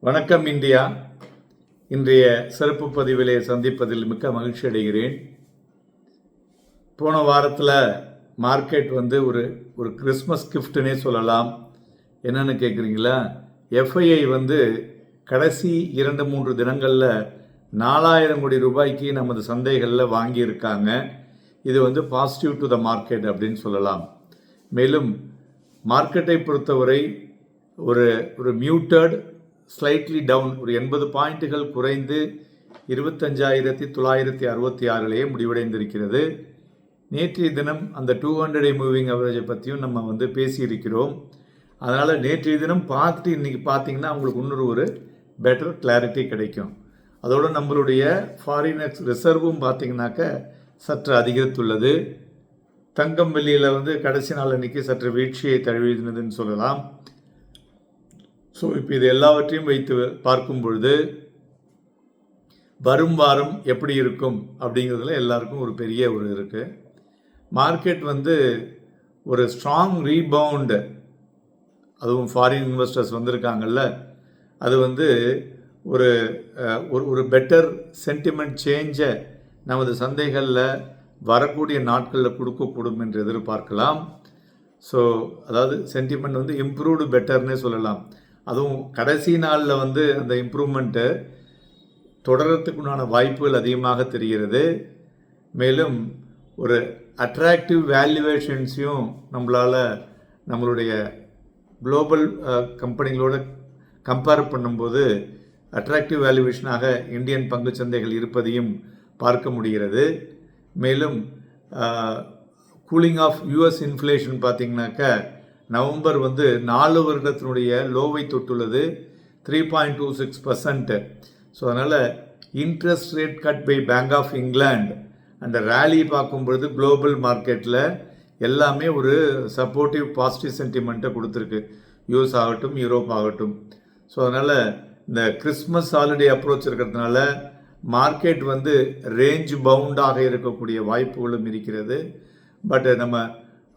வணக்கம் இந்தியா. இன்றைய சிறப்பு பதிவிலே சந்திப்பதில் மிக்க மகிழ்ச்சி அடைகிறேன். போன வாரத்தில் மார்க்கெட் ஒரு ஒரு கிறிஸ்மஸ் கிஃப்ட்னே சொல்லலாம். என்னன்னு கேட்குறீங்களா? எஃப்ஐஐ கடைசி 2-3 தினங்களில் 4000 கோடி ரூபாய்க்கு நமது சந்தைகளில் வாங்கியிருக்காங்க. இது பாசிட்டிவ் டு த மார்க்கெட் அப்படின்னு சொல்லலாம். மேலும் மார்க்கெட்டை பொறுத்தவரை ஒரு மியூட்டட் ஸ்லைட்லி டவுன், ஒரு 80 பாயிண்ட்டுகள் குறைந்து 25,966 முடிவடைந்திருக்கிறது. நேற்றைய தினம் அந்த 200 மூவிங் அவரேஜை பற்றியும் நம்ம பேசியிருக்கிறோம். அதனால் நேற்றைய தினம் பார்த்துட்டு இன்றைக்கி பார்த்தீங்கன்னா உங்களுக்கு இன்னொரு பெட்டர் கிளாரிட்டி கிடைக்கும். அதோடு நம்மளுடைய ஃபாரின் ரிசர்வும் பார்த்தீங்கன்னாக்க சற்று அதிகரித்துள்ளது. தங்கம் வெள்ளியில் கடைசி நாள் அன்றைக்கி சற்று வீழ்ச்சியை தழுவினதுன்னு சொல்லலாம். ஸோ இப்போ இது எல்லாவற்றையும் வைத்து பார்க்கும் பொழுது வரும் வாரம் எப்படி இருக்கும் அப்படிங்கிறதுல எல்லாருக்கும் ஒரு பெரிய இருக்குது. மார்க்கெட் ஒரு ஸ்ட்ராங் ரீபவுண்டு, அதுவும் ஃபாரின் இன்வெஸ்டர்ஸ் வந்திருக்காங்கல்ல, அது ஒரு ஒரு பெட்டர் சென்டிமெண்ட் சேஞ்சை நமது சந்தைகளில் வரக்கூடிய நாட்களில் கொடுக்கக்கூடும் என்று எதிர்பார்க்கலாம். ஸோ அதாவது சென்டிமெண்ட் இம்ப்ரூவ்டு பெட்டர்னே சொல்லலாம். அதுவும் கடைசி நாளில் அந்த இம்ப்ரூவ்மெண்ட்டு தொடரத்துக்குண்டான வாய்ப்புகள் அதிகமாக தெரிகிறது. மேலும் ஒரு அட்ராக்டிவ் வேல்யூவேஷன்ஸையும் நம்மளுடைய குளோபல் கம்பெனிகளோட கம்பேர் பண்ணும்போது அட்ராக்டிவ் வேல்யூவேஷனாக இந்தியன் பங்கு சந்தைகள் இருப்பதையும் பார்க்க முடிகிறது. மேலும் கூலிங் ஆஃப் யூஎஸ் இன்ஃப்ளேஷன் பார்த்திங்கனாக்க நவம்பர் 4 வருடத்தினுடைய லோவை தொட்டுள்ளது, 3.26%. ஸோ அதனால் interest rate cut by Bank of England அந்த ரேலி பார்க்கும்பொழுது குளோபல் மார்க்கெட்டில் எல்லாமே ஒரு சப்போர்ட்டிவ் பாசிட்டிவ் சென்டிமெண்ட்டை கொடுத்துருக்கு, யூஎஸ் ஆகட்டும் யூரோப் ஆகட்டும். ஸோ அதனால் இந்த கிறிஸ்மஸ் ஹாலிடே அப்ரோச் இருக்கிறதுனால மார்க்கெட் ரேஞ்ச் பவுண்டாக இருக்கக்கூடிய வாய்ப்புகளும் இருக்கிறது. பட் நம்ம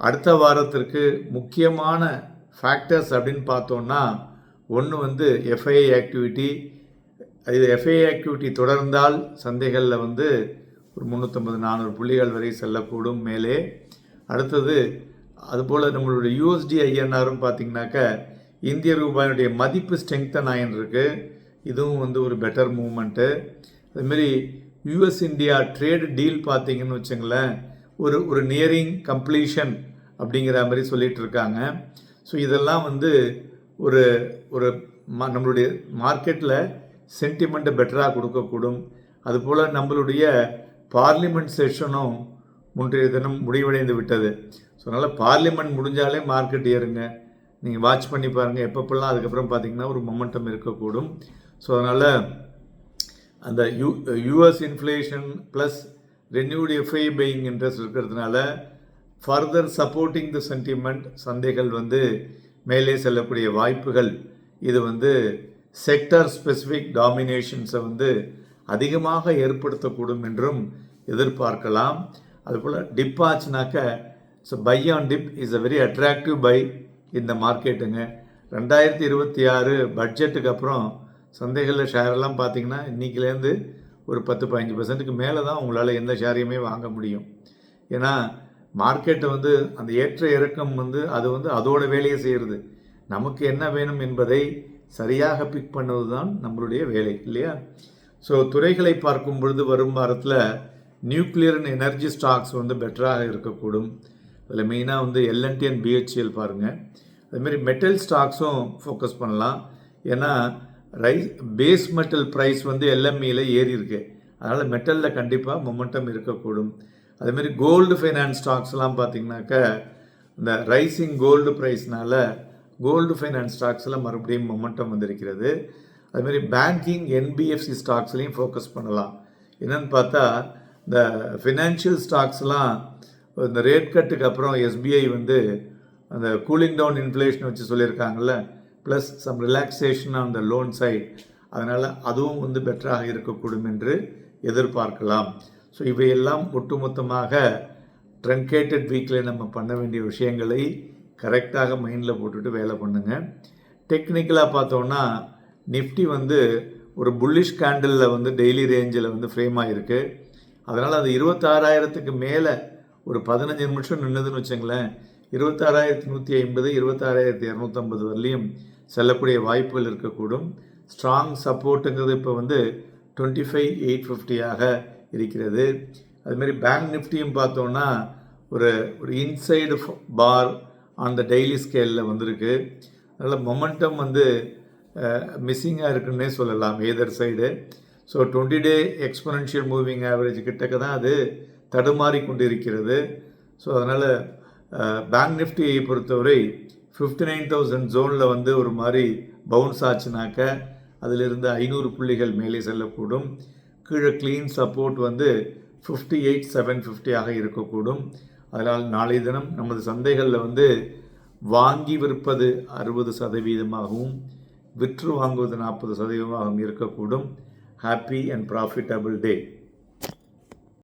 அடுத்த வாரத்திற்கு முக்கியமான ஃபேக்டர்ஸ் அப்படின்னு பார்த்தோன்னா ஒன்று எஃப்ஐஐ ஆக்டிவிட்டி. இது எஃப்ஐஐ ஆக்டிவிட்டி தொடர்ந்தால் சந்தைகளில் ஒரு 350-400 புள்ளிகள் வரை செல்லக்கூடும் மேலே. அடுத்தது அதுபோல் நம்மளுடைய யூஎஸ்டி ஐஎன்ஆரும் பார்த்திங்கனாக்க இந்திய ரூபாயினுடைய மதிப்பு ஸ்ட்ரெங்தன் ஆயின்ருக்கு. இதுவும் ஒரு பெட்டர் மூமெண்ட்டு. அதுமாரி யூஎஸ் இந்தியா ட்ரேட் டீல் பார்த்திங்கன்னு வச்சுங்களேன், ஒரு நியரிங் கம்ப்ளீஷன் அப்படிங்கிற மாதிரி சொல்லிகிட்டு இருக்காங்க. ஸோ இதெல்லாம் ஒரு ஒரு நம்மளுடைய மார்க்கெட்டில் சென்டிமெண்ட்டை பெட்டராக கொடுக்கக்கூடும். அதுபோல் நம்மளுடைய பார்லிமெண்ட் செஷனும் முன்றைய தினம் முடிவடைந்து விட்டது. ஸோ அதனால் பார்லிமெண்ட் முடிஞ்சாலே மார்க்கெட் ஏறுங்க. நீங்கள் வாட்ச் பண்ணி பாருங்கள் எப்பப்பெல்லாம். அதுக்கப்புறம் பார்த்திங்கன்னா ஒரு மொமெண்டம் இருக்கக்கூடும். ஸோ அதனால் அந்த US inflation plus renewed FI buying interest இருக்கிறதுனால ஃபர்தர் சப்போர்ட்டிங் த சென்டிமெண்ட், சந்தைகள் மேலே செல்லக்கூடிய வாய்ப்புகள். இது செக்டர் ஸ்பெசிஃபிக் டாமினேஷன்ஸை அதிகமாக ஏற்படுத்தக்கூடும் என்றும் எதிர்பார்க்கலாம். அதுபோல் டிப் ஆச்சுனாக்க so buy on dip is a very attractive buy இந்த மார்க்கெட்டுங்க. 2026 பட்ஜெட்டுக்கு அப்புறம் சந்தைகளில் ஷேரெல்லாம் பார்த்திங்கன்னா இன்றைக்கிலேருந்து ஒரு 10-15% மேலே தான் உங்களால் எந்த ஷேரையுமே வாங்க முடியும். ஏன்னா மார்க்கெட்டை அந்த ஏற்ற இறக்கம் அது அதோட வேலையை செய்கிறது. நமக்கு என்ன வேணும் என்பதை சரியாக பிக் பண்ணுவது தான் நம்மளுடைய வேலை இல்லையா? ஸோ துறைகளை பார்க்கும் பொழுது வரும் வாரத்தில் நியூக்ளியர் அண்ட் எனர்ஜி ஸ்டாக்ஸ் பெட்டராக இருக்கக்கூடும். அதில் மெயினாக எல்என்டி அண்ட் பிஹெச்எல் பாருங்கள். அதுமாரி மெட்டல் ஸ்டாக்ஸும் ஃபோக்கஸ் பண்ணலாம். ஏன்னா பேஸ் மெட்டல் ப்ரைஸ் எல்எம்இயில் ஏறி இருக்கு. அதனால் மெட்டலில் கண்டிப்பாக மொமெண்டம் இருக்கக்கூடும். அதேமாரி கோல்டு ஃபைனான்ஸ் ஸ்டாக்ஸ்லாம் பார்த்திங்கனாக்க இந்த ரைசிங் கோல்டு ப்ரைஸ்னால் கோல்டு ஃபைனான்ஸ் ஸ்டாக்ஸில் மறுபடியும் மொமெண்டம் வந்திருக்கிறது. அதுமாரி பேங்கிங் என்பிஎஃப்சி ஸ்டாக்ஸ்லையும் ஃபோக்கஸ் பண்ணலாம். என்னென்னு பார்த்தா இந்த ஃபினான்ஷியல் ஸ்டாக்ஸ்லாம் இந்த ரேட் கட்டுக்கு அப்புறம் எஸ்பிஐ அந்த கூலிங் டவுன் இன்ஃப்ளேஷன் வச்சு சொல்லியிருக்காங்கல்ல, plus some relaxation on the loan side, அதனால் அதுவும் பெட்டராக இருக்கக்கூடும் என்று எதிர்பார்க்கலாம். ஸோ இவையெல்லாம் ஒட்டுமொத்தமாக ட்ரங்கேட்டட் வீக்கில் நம்ம பண்ண வேண்டிய விஷயங்களை கரெக்டாக மைண்டில் போட்டுட்டு வேலை பண்ணுங்கள். டெக்னிக்கலாக பார்த்தோன்னா நிஃப்டி வந்து ஒரு புல்லிஷ் கேண்டிலில் வந்து டெய்லி ரேஞ்சில் வந்து ஃப்ரேம் ஆகிருக்கு. அதனால் அது 26,000க்கு மேலே ஒரு 15 நிமிஷம் நின்றுதுன்னு வச்சுங்களேன், 26,150 26,250 வரலையும் செல்லக்கூடிய வாய்ப்புகள் இருக்கக்கூடும். ஸ்ட்ராங் சப்போர்ட்டுங்கிறது இப்போ வந்து 25,850 இருக்கிறது. அதுமாரி பேங்க் நிஃப்டியும் பார்த்தோன்னா ஒரு ஒரு inside bar on the daily ஸ்கேலில் வந்திருக்கு. அதனால் மொமெண்டம் வந்து மிஸ்ஸிங்காக இருக்குன்னே சொல்லலாம் either side. So 20 day exponential moving average கிட்டக்க தான் அது தடுமாறி கொண்டிருக்கிறது. ஸோ அதனால் பேங்க் நிஃப்டியை பொறுத்தவரை 59,000 ஜோனில் வந்து ஒரு மாதிரி பவுன்ஸ் ஆச்சுனாக்க அதிலிருந்து 500 புள்ளிகள் மேலே செல்லக்கூடும். கீழே க்ளீன் சப்போர்ட் வந்து 58,750 இருக்கக்கூடும். அதனால் நாளை தினம் நமது சந்தைகளில் வந்து வாங்கி விற்பது 60%, விற்று வாங்குவது 40% இருக்கக்கூடும். Happy and profitable day.